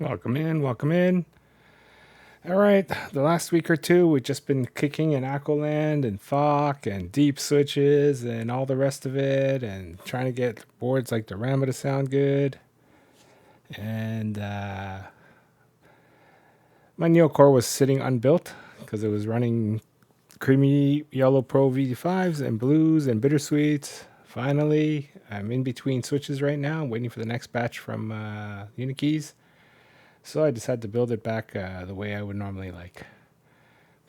Welcome in, welcome in. All right, the last week or two, we've just been kicking in Akkoland and FOC and deep switches and all the rest of it and trying to get boards like the Rama to sound good. And my Neo core was sitting unbuilt because it was running creamy yellow Pro V5s and blues and bittersweets. Finally, I'm in between switches right now, waiting for the next batch from Unikeys. So I decided to build it back the way I would normally like.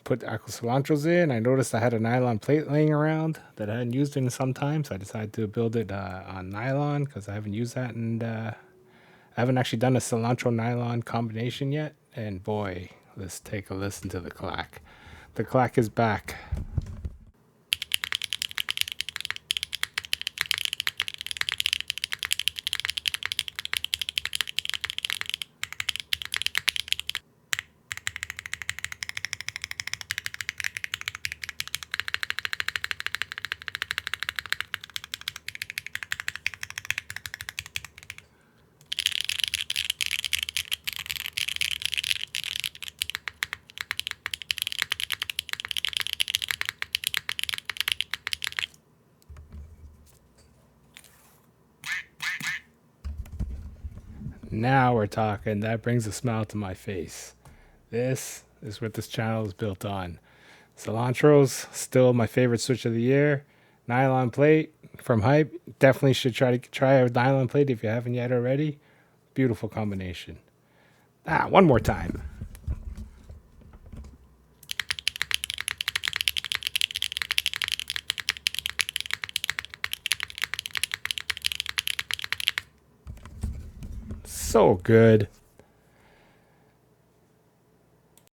Put Akko Cilantros in. I noticed I had a nylon plate laying around that I hadn't used in some time, so I decided to build it on nylon because I haven't used that, and I haven't actually done a cilantro nylon combination yet. And boy, let's take a listen to the clack. The clack is back. Now we're talking. That brings a smile to my face. This is what this channel is built on. Cilantros, still my favorite switch of the year. Nylon plate from Hype. Definitely should try a nylon plate if you haven't yet already. Beautiful combination. One more time. So good.